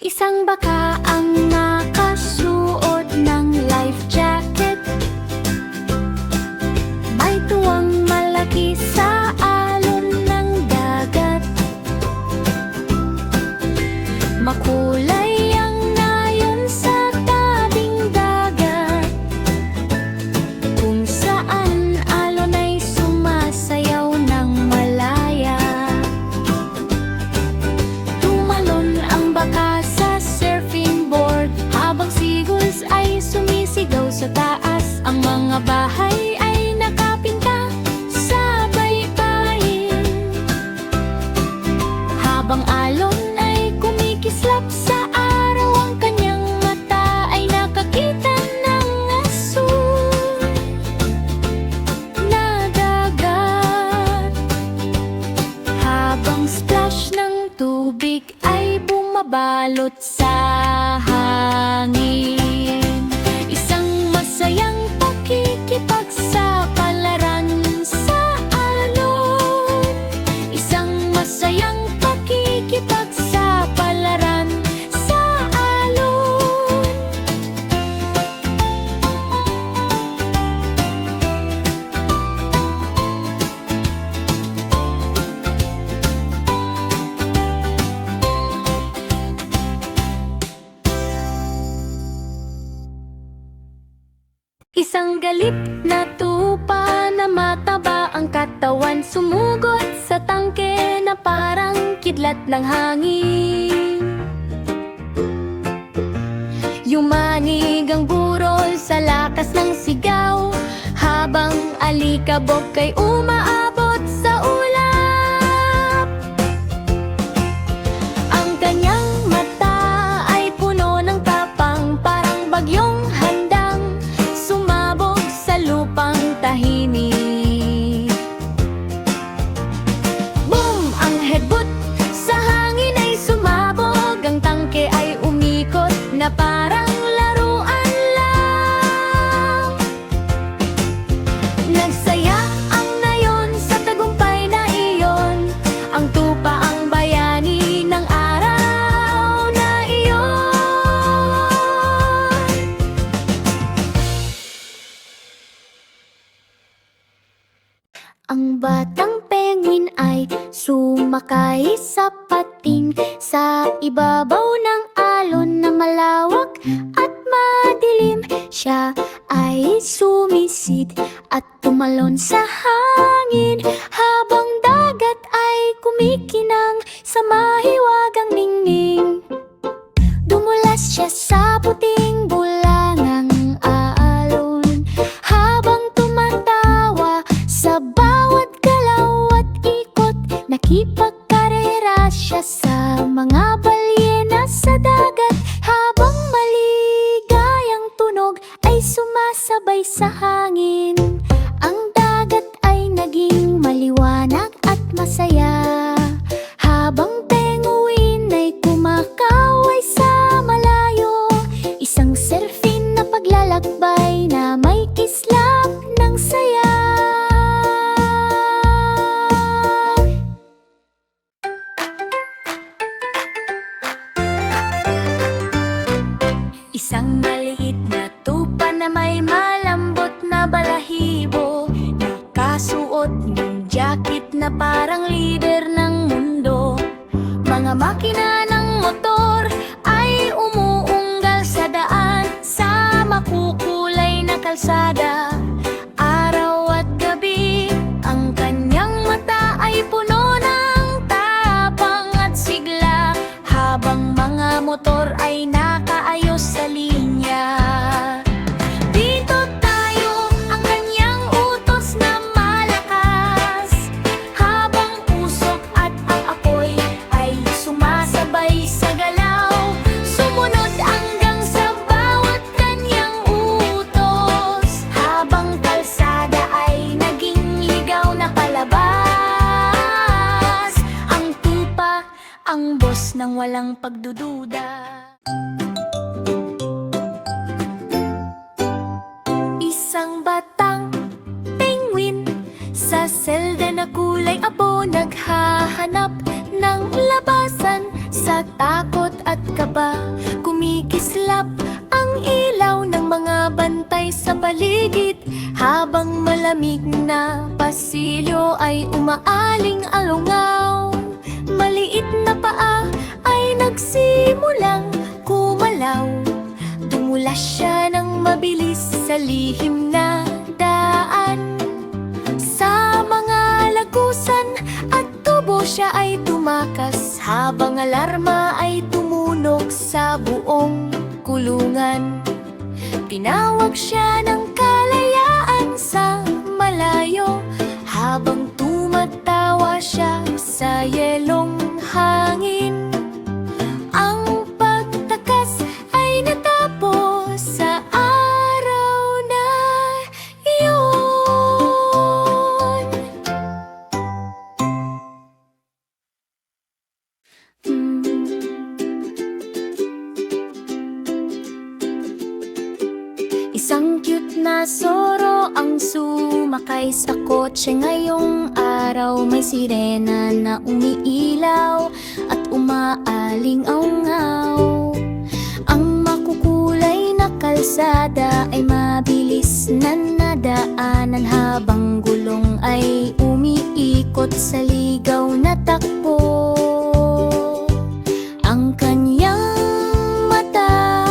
Isang baka ang nakasuot ng life jacket. May tuwang malaki sa alon ng dagat. Makulay ang nayon sa tabing dagat, kung saan alon ay sumasayaw ng malaya. Tumalon ang baka sa surfing board, habang seagulls ay sumisigaw sa taas. Ang mga bahay ay nakapinta sa baybayin, habang alon ay kumikislap sa araw. Ang kanyang mata ay nakakita ng asul na dagat, habang splash ng tubig ay bumabalot sa hangin. Isang masayang pakikipagsapalaran sa alon. Isang masayang pakikipagsapalaran sa alon. Isang galip na tupa na mataba ang katawan, sumugot sa tangke na parang kidlat ng hangin. Yumanig ang burol sa lakas ng sigaw, habang alikabok ay umaabot sa ulap. Ang kanyang mata ay puno ng tapang, parang bagyong handang sumabog sa lupang tahimik. Boom! Ang headbutt sa hangin ay sumabog. Ang tangke ay umikot na parang laruan lang. Nagsaya ang nayon sa tagumpay na iyon, ang tupa ang bayani ng araw na iyon. Ang batang penguin ay sumakay sa pating sa ibabaw ng alon na malawak at madilim. Siya ay sumisid at tumalon sa hangin, habang dagat ay kumikinang sa mahiwagang ningning. Dumulas siya sa puting bulangang alon, habang tumatawa sa bawat galaw at ikot. Nakipagkarera siya sa mga balyena sa dagat, habang maligayang tunog ay sumasabay sa hangin. Ang dagat ay naging maliwanag at masaya, habang penguin ay kumakaway sa malayo. Isang surfing na paglalakbay na may kislap ng saya. Isang maliit na tupa na may malambot na balahibo, nakasuot ng jacket na parang leader ng mundo. Mga makina ng motor ay umuunggal sa daan, sa makukulay na kalsada. Araw at gabi, ang kanyang mata ay puno ng tapang at sigla, habang mga motor ay nakaayos sa linya. Dito tayo, ang kanyang utos na malakas, habang usok at ang apoy ay sumasabay sa galaw. Sumunod hanggang sa bawat kanyang utos, habang kalsada ay naging ligaw na palabas. Ang tupa, ang boss ng walang pagdududa. Isang batang penguin sa selda na kulay abo, naghahanap ng labasan Sa takot at kaba, kumikislap ang ilaw ng mga bantay sa paligid. Habang malamig na pasilyo ay umaaling-alungaw. Maliit na paa ay nagsimulang kumalaw. Tumula siya ng mabilis sa lihim na daan. Sa mga lagusan at tubo siya ay tumakas, habang alarma ay tumunog sa buong kulungan. Tinawag siya ng kalayaan sa malayo, habang tumatawa siya sa yelong hangin. Ang pagtakas ay natapos sa araw na iyon. Isang cute na soro ang sumakay sa kotse ngayong araw. May sirena na umiilaw at umaaling-aungaw. Ang makukulay na kalsada ay mabilis na nadaanan, habang gulong ay umiikot sa ligaw na takbo. Ang kanyang mata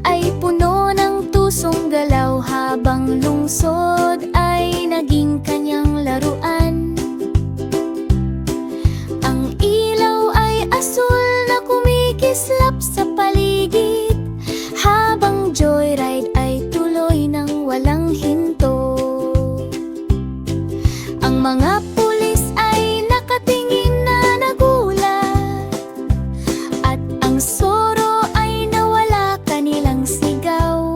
ay puno ng tusong galaw, habang lungsod ay naging kanyang laruan. Ang ilaw ay asul na kumikislap sa paligid, habang joyride ay tuloy ng walang hinto. Ang mga pulis ay nakatingin na nagulat, at ang soro ay nawala kanilang sigaw.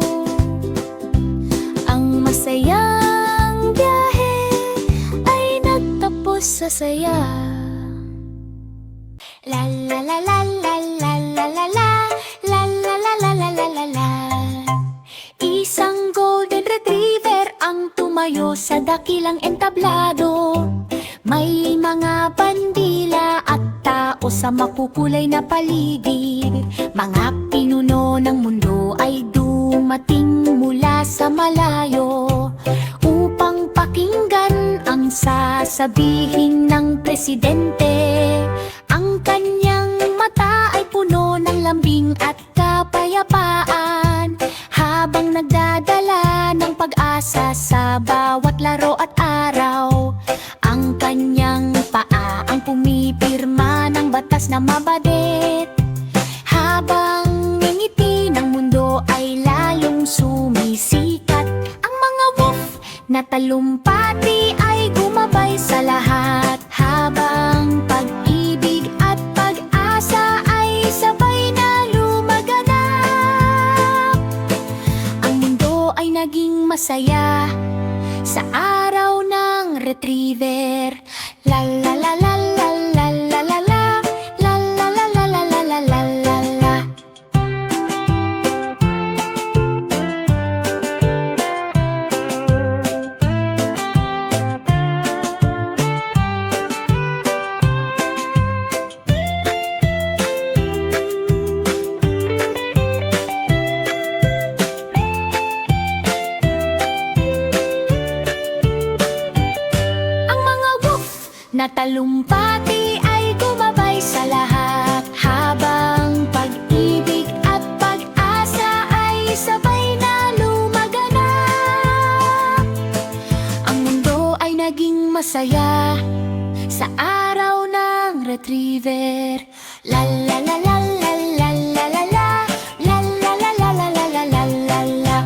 Ang masayang biyahe ay nagtapos sa saya. La la la la la la la la la la la la la la la la la. Isang golden retriever ang tumayo sa dakilang entablado. May mga bandila at tao sa makukulay na paligid. Mga pinuno ng mundo ay dumating mula sa malayo, upang pakinggan ang sasabihin ng presidente. Ang kanyang mata ay puno ng lambing at kapayapaan, habang nagdadala ng pag-asa sa bawat laro at araw. Ang kanyang paa ang pumipirma ng batas na mabadet, habang ngiti ng mundo ay lalong sumisikat. Ang mga wolf na talumpati ay gumabay sa lahat, habang pag-ibig at pag-asa ay sabay na lumaganap. Ang mundo ay naging masaya sa araw ng retriever. La la la la la la la la la la la la la la la la la la la. Na talumpati ay gumabay sa lahat, habang pag-ibig at pag-asa ay sabay na lumaganap. Ang mundo ay naging masaya sa araw ng retriever. La la la la la la la la la la la la la la la la la la la.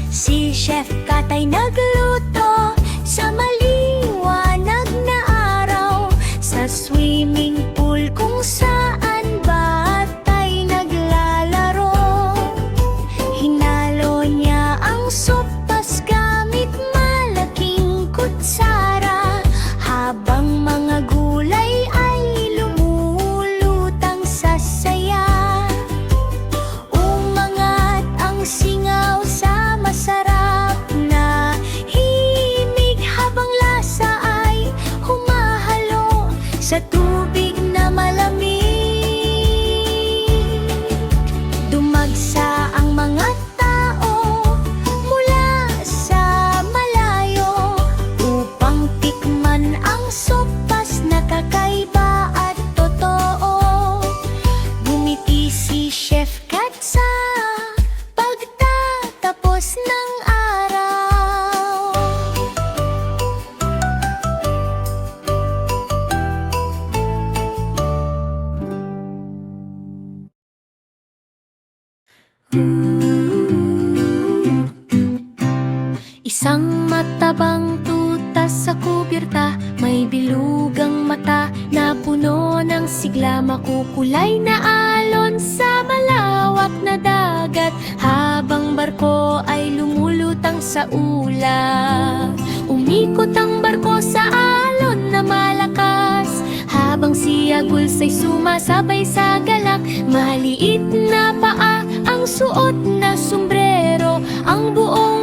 Si Chef Kat ay nagluto sa maliwanag na araw, sa swimming pool kung saan bata ay naglalaro. Hinalo niya ang sopas gamit malaking kutsara, habang mga gulay ay lumulutang sa saya. Umangat ang singaw sa masarap na Isang matabang tuta sa kubirta, may bilugang mata na puno ng sigla, makukulay na alon sa malawak na dagat, habang barko ay lumulutang sa ulap. Umikot ang barko sa alon na malakas, habang si Aguls ay sumasabay sa galak. Maliit na paa ang suot na sombrero, ang buong